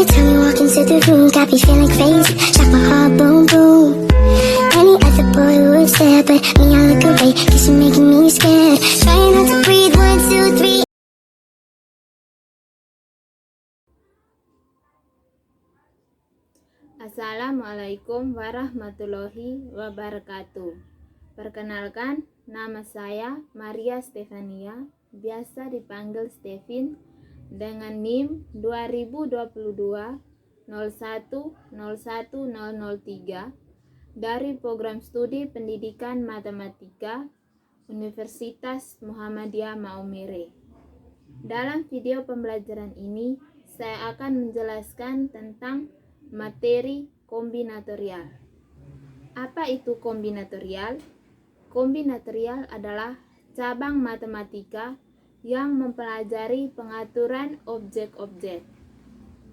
Every time you walk into the room, got me feeling crazy. Shock my heart, boom, boom. Any other boy would stare, but me, I look away, cause you're making me scared. Trying not to breathe, 1, 2, 3. Assalamualaikum warahmatullahi wabarakatuh. Perkenalkan, nama saya Maria Stefania, biasa dipanggil Stevin, dengan NIM 2022 0101003 dari Program Studi Pendidikan Matematika Universitas Muhammadiyah Maumere. Dalam video pembelajaran ini, saya akan menjelaskan tentang materi kombinatorial. Apa itu kombinatorial? Kombinatorial adalah cabang matematika yang mempelajari pengaturan objek-objek.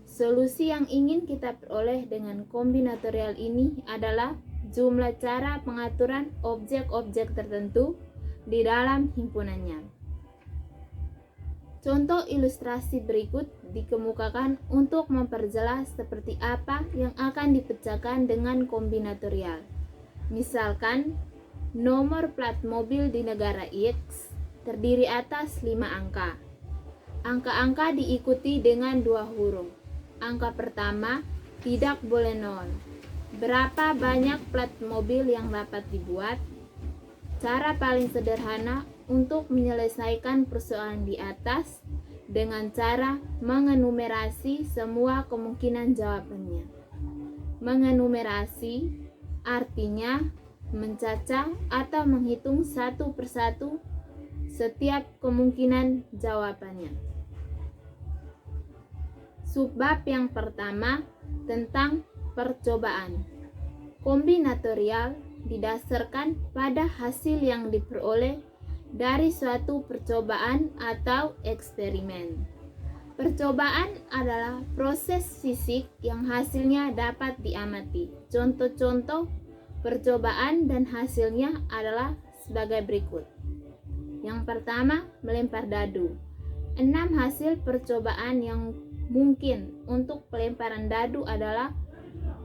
Solusi yang ingin kita peroleh dengan kombinatorial ini adalah jumlah cara pengaturan objek-objek tertentu di dalam himpunannya. Contoh ilustrasi berikut dikemukakan untuk memperjelas seperti apa yang akan dipecahkan dengan kombinatorial. Misalkan, nomor plat mobil di negara X terdiri atas 5 angka. Angka-angka diikuti dengan 2 huruf. Angka pertama tidak boleh 0. Berapa banyak plat mobil yang dapat dibuat? Cara paling sederhana untuk menyelesaikan persoalan di atas dengan cara mengenumerasi semua kemungkinan jawabannya. Mengenumerasi artinya mencacah atau menghitung satu persatu setiap kemungkinan jawabannya. Subbab yang pertama tentang percobaan. Kombinatorial didasarkan pada hasil yang diperoleh dari suatu percobaan atau eksperimen. Percobaan adalah proses fisik yang hasilnya dapat diamati. Contoh-contoh percobaan dan hasilnya adalah sebagai berikut. Yang pertama, melempar dadu. 6 hasil percobaan yang mungkin untuk pelemparan dadu adalah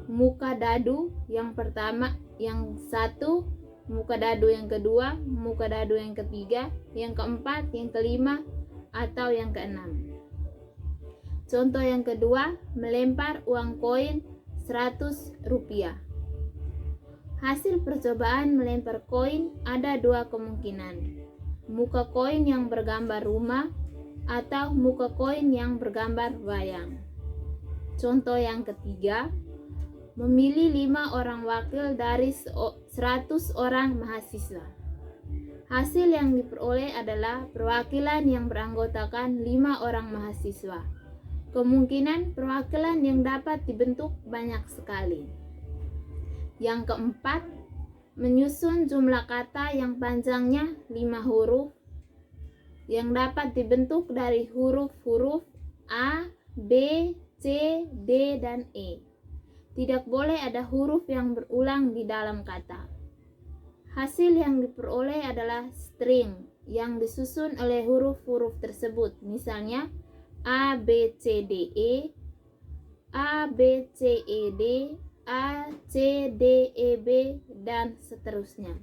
muka dadu yang pertama, yang satu, muka dadu yang kedua, muka dadu yang ketiga, yang keempat, yang kelima, atau yang keenam. Contoh yang kedua, melempar uang koin 100 rupiah. Hasil percobaan melempar koin ada 2 kemungkinan. Muka koin yang bergambar rumah atau muka koin yang bergambar wayang. Contoh yang ketiga, memilih 5 orang wakil dari 100 orang mahasiswa. Hasil yang diperoleh adalah perwakilan yang beranggotakan 5 orang mahasiswa. Kemungkinan perwakilan yang dapat dibentuk banyak sekali. Yang keempat, menyusun jumlah kata yang panjangnya 5 huruf yang dapat dibentuk dari huruf-huruf A, B, C, D, dan E. Tidak boleh ada huruf yang berulang di dalam kata. Hasil yang diperoleh adalah string yang disusun oleh huruf-huruf tersebut. Misalnya A, B, C, D, E, A, B, C, E, D, A, C, D, E, B, dan seterusnya.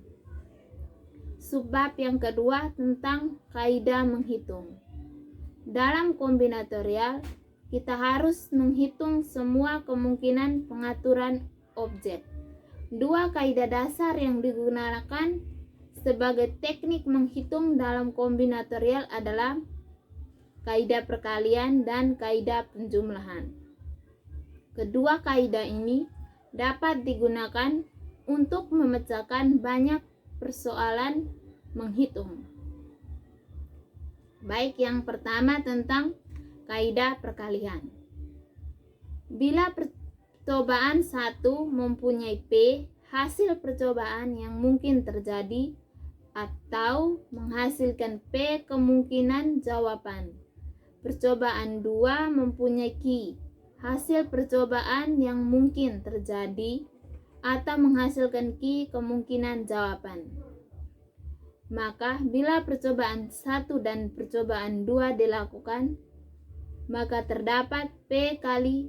Subbab yang kedua tentang kaidah menghitung. Dalam kombinatorial, kita harus menghitung semua kemungkinan pengaturan objek. 2 kaidah dasar yang digunakan sebagai teknik menghitung dalam kombinatorial adalah kaidah perkalian dan kaidah penjumlahan. Kedua kaidah ini dapat digunakan untuk memecahkan banyak persoalan menghitung. Baik, yang pertama tentang kaidah perkalian. Bila percobaan 1 mempunyai P, hasil percobaan yang mungkin terjadi atau menghasilkan P kemungkinan jawaban. Percobaan 2 mempunyai Q, hasil percobaan yang mungkin terjadi atau menghasilkan Q kemungkinan jawaban. Maka bila percobaan 1 dan percobaan 2 dilakukan, maka terdapat P kali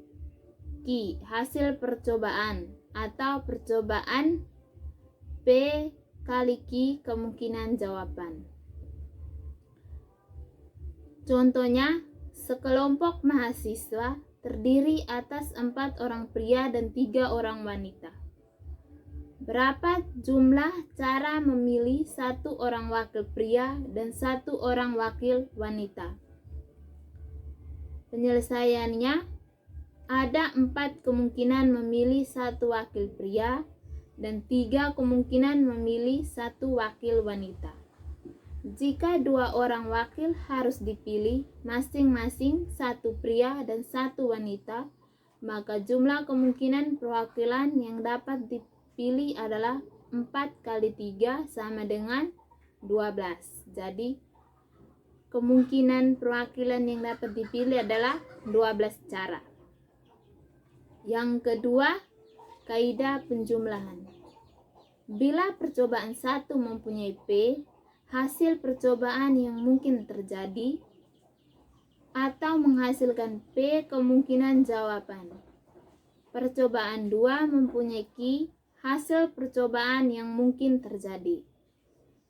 Q, hasil percobaan atau percobaan P kali Q kemungkinan jawaban. Contohnya, sekelompok mahasiswa terdiri atas 4 orang pria dan 3 orang wanita. Berapa jumlah cara memilih 1 orang wakil pria dan 1 orang wakil wanita? Penyelesaiannya, ada 4 kemungkinan memilih 1 wakil pria dan 3 kemungkinan memilih 1 wakil wanita. Jika 2 orang wakil harus dipilih, masing-masing 1 pria dan 1 wanita, maka jumlah kemungkinan perwakilan yang dapat dipilih adalah 4 kali 3 sama dengan 12. Jadi, kemungkinan perwakilan yang dapat dipilih adalah 12 cara. Yang kedua, kaidah penjumlahan. Bila percobaan 1 mempunyai P, hasil percobaan yang mungkin terjadi atau menghasilkan P kemungkinan jawaban. Percobaan 2 mempunyai Q, hasil percobaan yang mungkin terjadi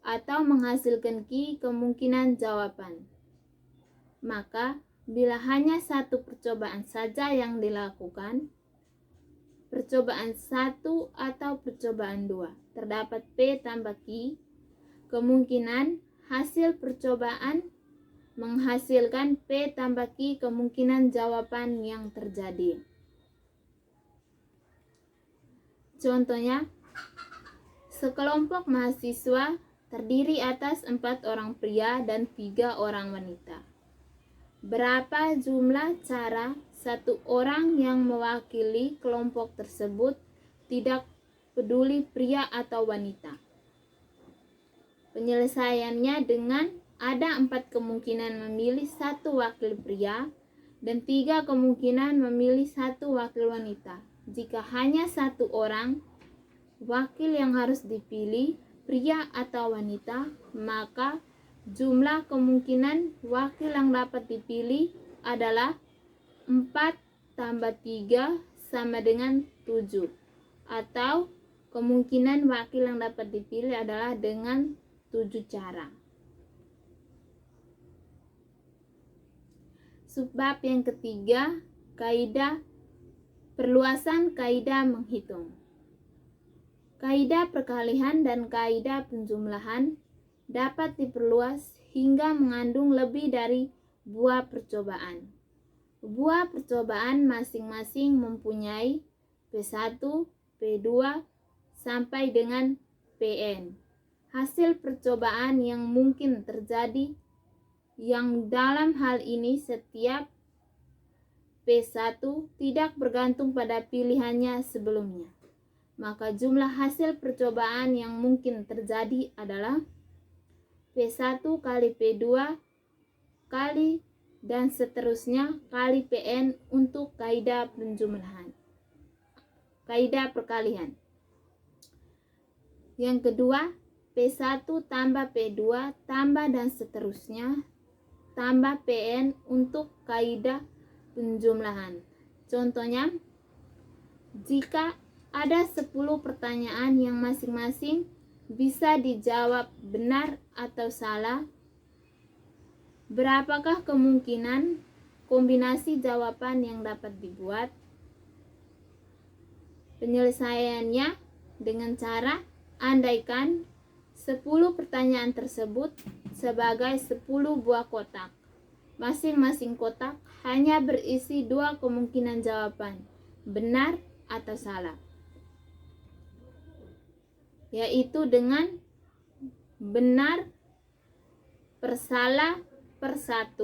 atau menghasilkan Q kemungkinan jawaban. Maka, bila hanya 1 percobaan saja yang dilakukan, percobaan 1 atau percobaan 2, terdapat P tambah Q, kemungkinan hasil percobaan menghasilkan P tambah Q kemungkinan jawaban yang terjadi. Contohnya, sekelompok mahasiswa terdiri atas 4 orang pria dan 3 orang wanita. Berapa jumlah cara 1 orang yang mewakili kelompok tersebut, tidak peduli pria atau wanita? Penyelesaiannya dengan ada 4 kemungkinan memilih 1 wakil pria dan 3 kemungkinan memilih 1 wakil wanita. Jika hanya 1 orang wakil yang harus dipilih, pria atau wanita, maka jumlah kemungkinan wakil yang dapat dipilih adalah 4 tambah 3 sama dengan 7. Atau kemungkinan wakil yang dapat dipilih adalah dengan 7 cara. Subbab yang ketiga, kaidah perluasan kaidah menghitung. Kaidah perkalian dan kaidah penjumlahan dapat diperluas hingga mengandung lebih dari buah percobaan. Buah percobaan masing-masing mempunyai P1, P2, sampai dengan Pn. Hasil percobaan yang mungkin terjadi, yang dalam hal ini setiap P1 tidak bergantung pada pilihannya sebelumnya. Maka jumlah hasil percobaan yang mungkin terjadi adalah P1 kali P2 kali dan seterusnya kali Pn untuk kaidah penjumlahan. Kaidah perkalian. Yang kedua, P1 tambah P2 tambah dan seterusnya tambah Pn untuk kaidah penjumlahan. Contohnya, jika ada 10 pertanyaan yang masing-masing bisa dijawab benar atau salah, berapakah kemungkinan kombinasi jawaban yang dapat dibuat? Penyelesaiannya dengan cara andaikan 10 pertanyaan tersebut sebagai 10 buah kotak. Masing-masing kotak hanya berisi 2 kemungkinan jawaban, benar atau salah. Yaitu dengan benar per salah per 1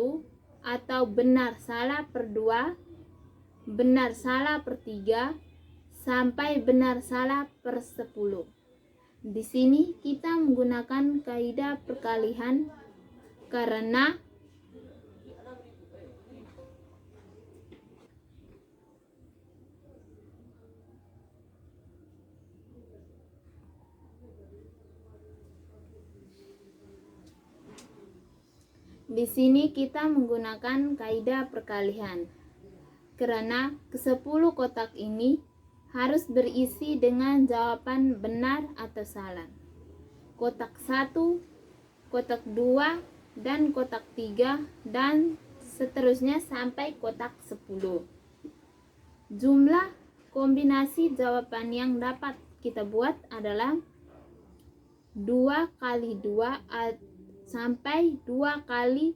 atau benar salah per 2, benar salah per 3, sampai benar salah per 10. Di sini kita menggunakan kaidah perkalian karena kaidah perkalian karena ke-10 kotak ini harus berisi dengan jawaban benar atau salah. Kotak 1, kotak 2, dan kotak 3, dan seterusnya sampai kotak 10. Jumlah kombinasi jawaban yang dapat kita buat adalah 2 kali 2 sampai 2 kali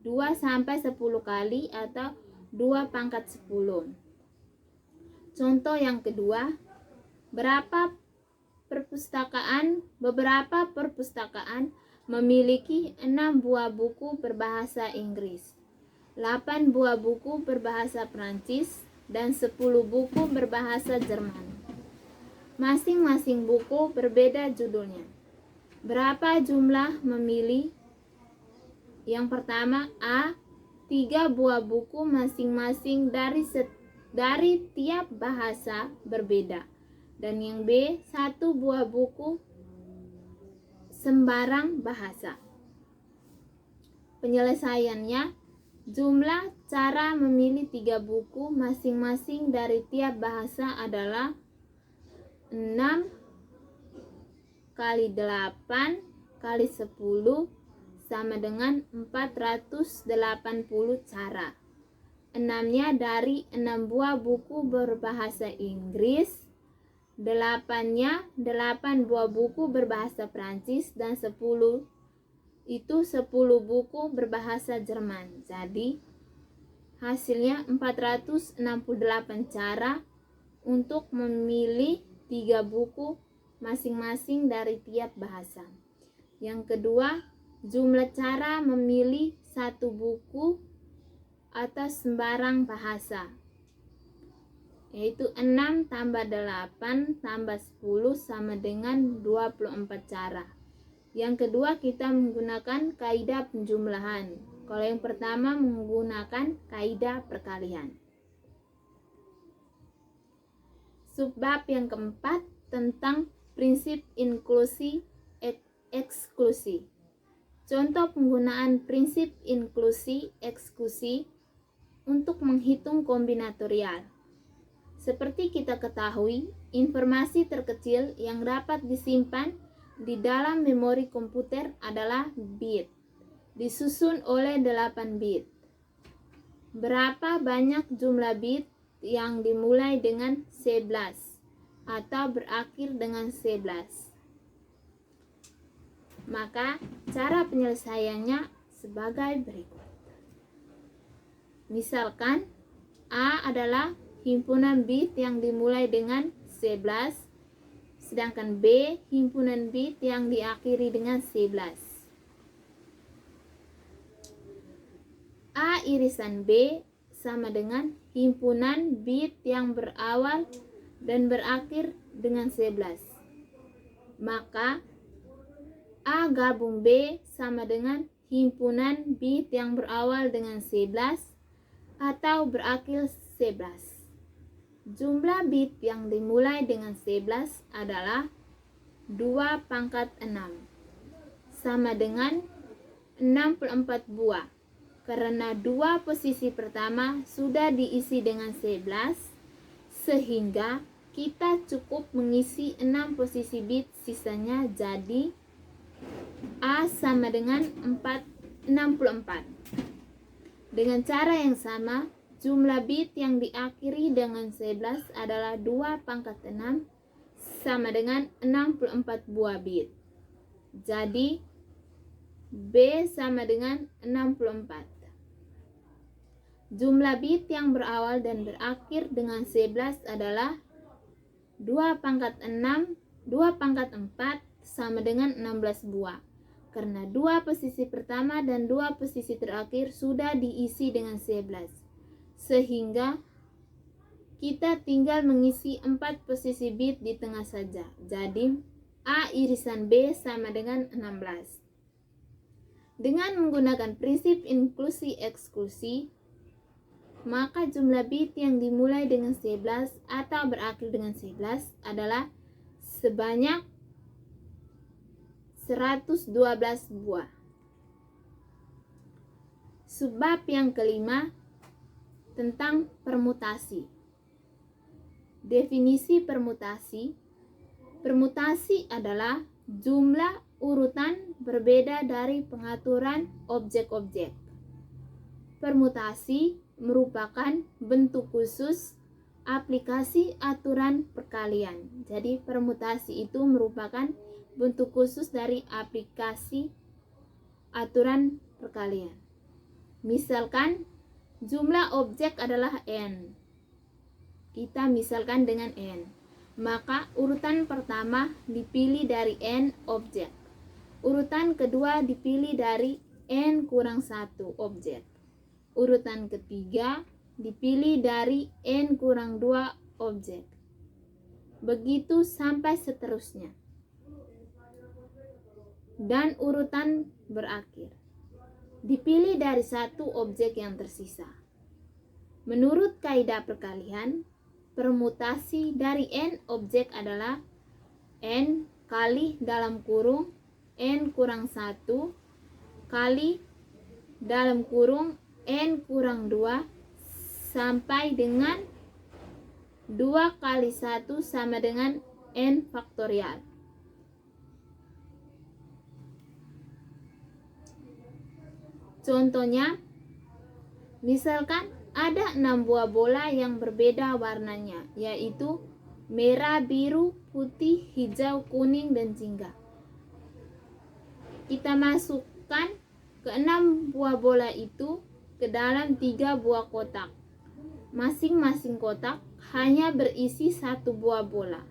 2 sampai 10 kali atau 2 pangkat 10. Contoh yang kedua, beberapa perpustakaan memiliki 6 buah buku berbahasa Inggris, 8 buah buku berbahasa Prancis, dan 10 buku berbahasa Jerman. Masing-masing buku berbeda judulnya. Berapa jumlah memilih? Yang pertama, A, 3 buah buku masing-masing dari tiap bahasa berbeda. Dan yang B, 1 buah buku sembarang bahasa. Penyelesaiannya, jumlah cara memilih 3 buku masing-masing dari tiap bahasa adalah 6 kali 8 kali 10 sama dengan 480 cara. 6-nya dari 6 buah buku berbahasa Inggris, 8-nya 8 buah buku berbahasa Prancis, dan 10 buku berbahasa Jerman. Jadi hasilnya 468 cara untuk memilih 3 buku masing-masing dari tiap bahasa. Yang kedua, jumlah cara memilih 1 buku atas sembarang bahasa, yaitu 6 tambah 8 tambah 10 sama dengan 24 cara. Yang kedua, kita menggunakan kaidah penjumlahan. Kalau yang pertama menggunakan kaidah perkalian. Subbab yang keempat tentang prinsip inklusi eksklusi. Contoh penggunaan prinsip inklusi eksklusi untuk menghitung kombinatorial. Seperti kita ketahui, informasi terkecil yang dapat disimpan di dalam memori komputer adalah bit, disusun oleh 8 bit. Berapa banyak jumlah bit yang dimulai dengan 11 atau berakhir dengan 11? Maka cara penyelesaiannya sebagai berikut. Misalkan A adalah himpunan bit yang dimulai dengan 11, sedangkan B himpunan bit yang diakhiri dengan 11. A irisan B sama dengan himpunan bit yang berawal dan berakhir dengan 11. Maka A gabung B sama dengan himpunan bit yang berawal dengan 11 atau berakhir 11. Jumlah bit yang dimulai dengan 11 adalah 2 pangkat 6 sama dengan 64 buah. Karena 2 posisi pertama sudah diisi dengan 11, sehingga kita cukup mengisi 6 posisi bit sisanya, jadi A sama dengan 64. Dengan cara yang sama, jumlah bit yang diakhiri dengan 11 adalah 2 pangkat 6 sama dengan 64 buah bit. Jadi B sama dengan 64. Jumlah bit yang berawal dan berakhir dengan 11 adalah 2 pangkat 4 sama dengan 16 buah. Karena 2 posisi pertama dan 2 posisi terakhir sudah diisi dengan 11. Sehingga kita tinggal mengisi 4 posisi bit di tengah saja. Jadi A irisan B sama dengan 16. Dengan menggunakan prinsip inklusi eksklusi, maka jumlah bit yang dimulai dengan 11 atau berakhir dengan 11 adalah sebanyak 112 buah. Subbab yang kelima tentang permutasi. Definisi permutasi. Permutasi adalah jumlah urutan berbeda dari pengaturan objek-objek. Permutasi merupakan bentuk khusus aplikasi aturan perkalian. Jadi permutasi itu merupakan bentuk khusus dari aplikasi aturan perkalian. Misalkan jumlah objek adalah n. Kita misalkan dengan n. Maka urutan pertama dipilih dari n objek. Urutan kedua dipilih dari n kurang 1 objek. Urutan ketiga dipilih dari n kurang 2 objek. Begitu sampai seterusnya. Dan urutan berakhir dipilih dari 1 objek yang tersisa. Menurut kaidah perkalian, permutasi dari n objek adalah n kali dalam kurung n kurang 1 kali dalam kurung n kurang 2 sampai dengan 2 kali 1 sama dengan n faktorial. Contohnya, misalkan ada 6 buah bola yang berbeda warnanya, yaitu merah, biru, putih, hijau, kuning, dan jingga. Kita masukkan ke 6 buah bola itu ke dalam 3 buah kotak. Masing-masing kotak hanya berisi 1 buah bola.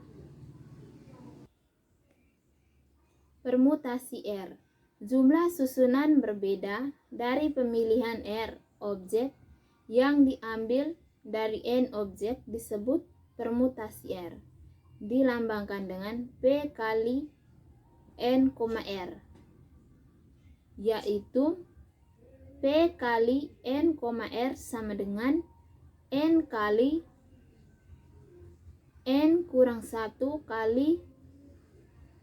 Permutasi R. Jumlah susunan berbeda dari pemilihan R objek yang diambil dari n objek disebut permutasi R. Dilambangkan dengan P kali n, R, yaitu P kali n, R sama dengan n kali n kurang 1 kali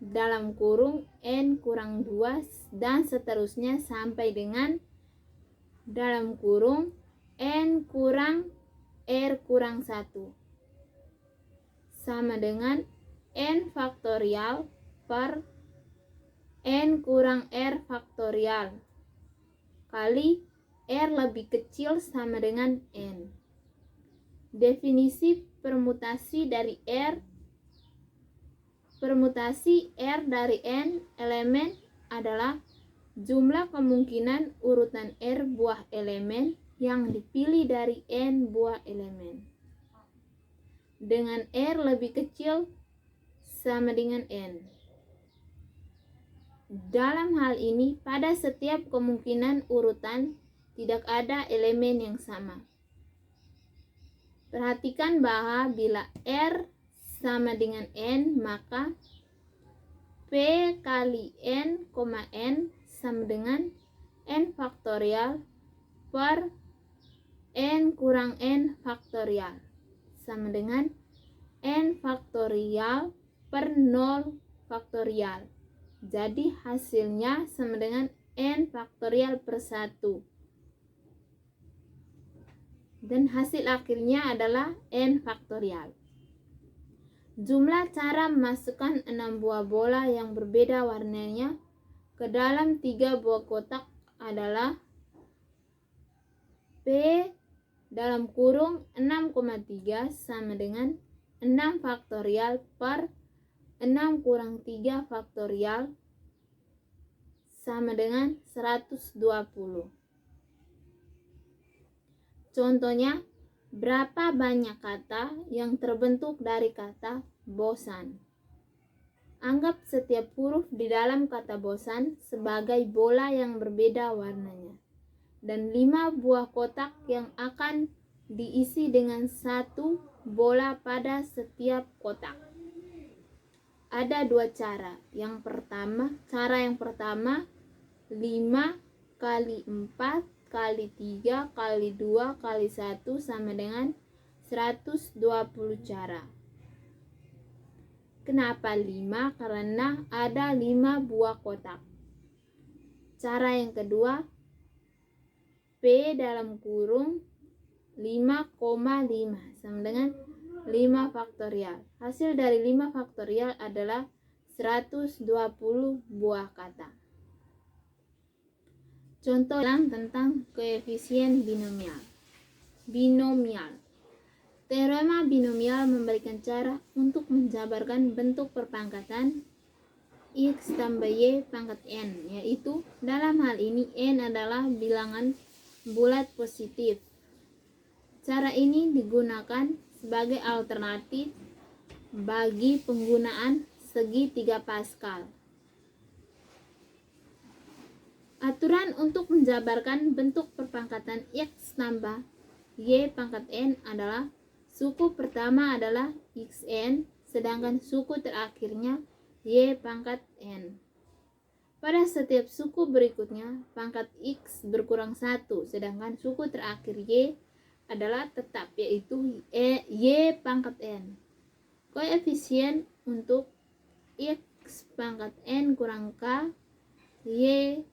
dalam kurung n kurang 2 dan seterusnya sampai dengan dalam kurung n kurang r kurang 1 sama dengan n faktorial per n kurang r faktorial kali r lebih kecil sama dengan n. Definisi permutasi dari R. Permutasi R dari n elemen adalah jumlah kemungkinan urutan R buah elemen yang dipilih dari n buah elemen dengan R lebih kecil sama dengan n. Dalam hal ini, pada setiap kemungkinan urutan tidak ada elemen yang sama. Perhatikan bahwa bila R sama dengan n, maka P kali n, n sama dengan n faktorial per n kurang n faktorial sama dengan n faktorial per 0 faktorial. Jadi hasilnya sama dengan n faktorial per 1. Dan hasil akhirnya adalah n faktorial. Jumlah cara memasukkan 6 buah bola yang berbeda warnanya ke dalam 3 buah kotak adalah P dalam kurung 6,3 sama dengan 6 faktorial per 6 kurang 3 faktorial sama dengan 120. Contohnya, berapa banyak kata yang terbentuk dari kata bosan? Anggap setiap huruf di dalam kata bosan sebagai bola yang berbeda warnanya, dan 5 buah kotak yang akan diisi dengan 1 bola pada setiap kotak. Ada 2 cara. Cara yang pertama 5 kali 4 kali 3 kali 2 kali 1 sama dengan 120 cara. Kenapa 5? Karena ada 5 buah kotak. Cara yang kedua, P dalam kurung 5,5 sama dengan 5 faktorial. Hasil dari 5 faktorial adalah 120 buah kata. Contoh tentang koefisien binomial. Teorema binomial memberikan cara untuk menjabarkan bentuk perpangkatan x tambah y pangkat n, yaitu dalam hal ini n adalah bilangan bulat positif. Cara ini digunakan sebagai alternatif bagi penggunaan segi 3 Pascal. Aturan untuk menjabarkan bentuk perpangkatan x tambah y pangkat n adalah suku pertama adalah xn, sedangkan suku terakhirnya y pangkat n. Pada setiap suku berikutnya, pangkat x berkurang 1, sedangkan suku terakhir y adalah tetap, yaitu y pangkat n. Koefisien untuk x pangkat n kurang k, y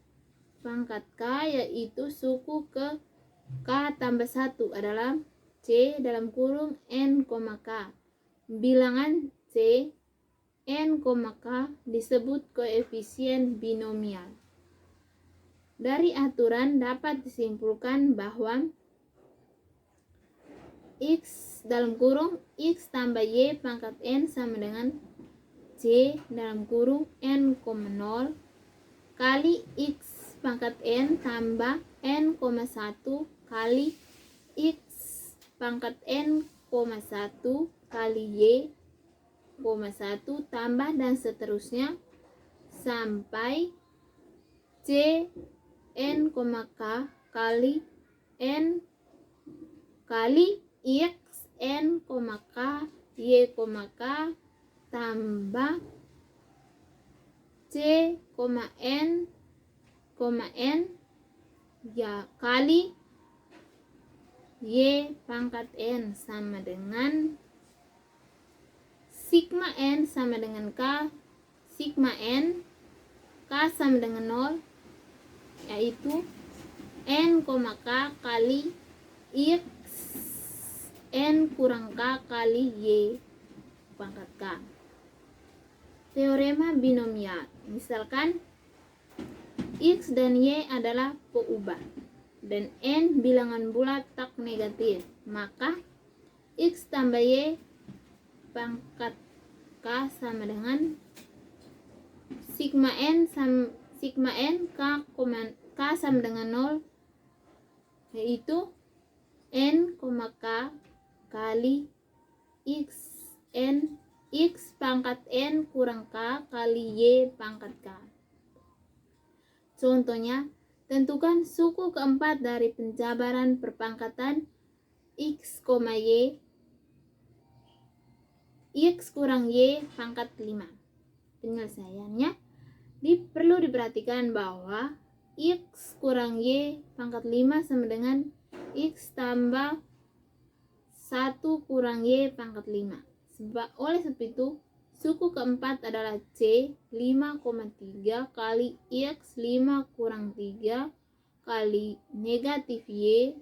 pangkat k, yaitu suku ke k tambah 1 adalah c dalam kurung n, k. Bilangan c, n, k disebut koefisien binomial. Dari aturan dapat disimpulkan bahwa x dalam kurung x tambah y pangkat n sama dengan c dalam kurung n, 0 kali x pangkat n tambah n, 1 kali x pangkat n, 1 kali y, 1 tambah dan seterusnya sampai c n, k kali n kali x n, k y, k tambah c, n, kali y pangkat n sama dengan sigma n sama dengan k, sigma n, k sama dengan 0, yaitu n, k kali x n kurang k kali y pangkat k. Teorema binomial. Misalkan x dan y adalah peubah dan n bilangan bulat tak negatif, maka x tambah y pangkat k sama dengan sigma n k, k sama dengan 0, yaitu n, k kali x pangkat n kurang k kali y pangkat k. Contohnya, tentukan suku keempat dari penjabaran perpangkatan x, y, x kurang y pangkat 5. Penyelesaiannya perlu diperhatikan bahwa x kurang y pangkat 5 sama dengan x tambah 1 kurang y pangkat 5. Oleh sebab itu, suku keempat adalah C 5,3 kali X 5 kurang 3 kali negatif Y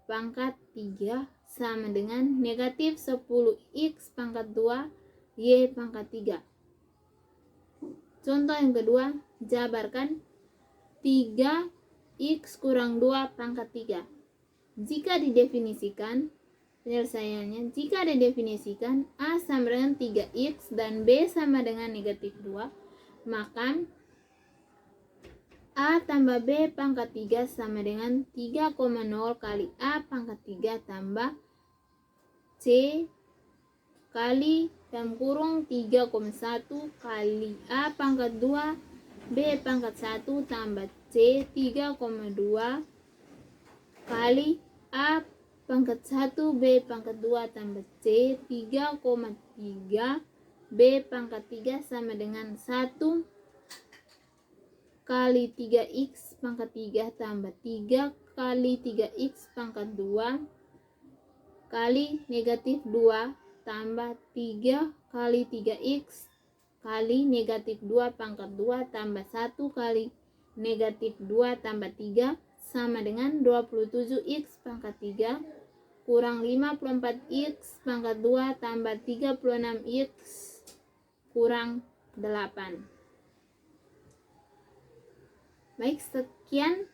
pangkat 3 sama dengan negatif 10 X pangkat 2 Y pangkat 3. Contoh yang kedua, jabarkan 3 X kurang 2 pangkat 3. Jika didefinisikan, penyelesaiannya, jika didefinisikan A sama dengan 3x dan B sama dengan negatif 2, maka A tambah B pangkat 3 sama dengan 3,0 kali A pangkat 3 tambah C kali dalam kurung 3,1 kali A pangkat 2 B pangkat 1 tambah C 3,2 kali A pangkat 1 B pangkat 2 tambah C 3,3 B pangkat 3 sama dengan 1 kali 3x pangkat 3 tambah 3 kali 3x pangkat 2 kali negatif 2 tambah 3 kali 3x kali negatif 2 pangkat 2 tambah 1 kali negatif 2 tambah 3 sama dengan 27x pangkat 3 kurang 54x pangkat 2 tambah 36x kurang 8. Baik, sekian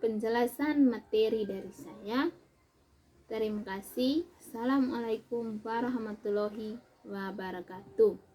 penjelasan materi dari saya. Terima kasih. Assalamualaikum warahmatullahi wabarakatuh.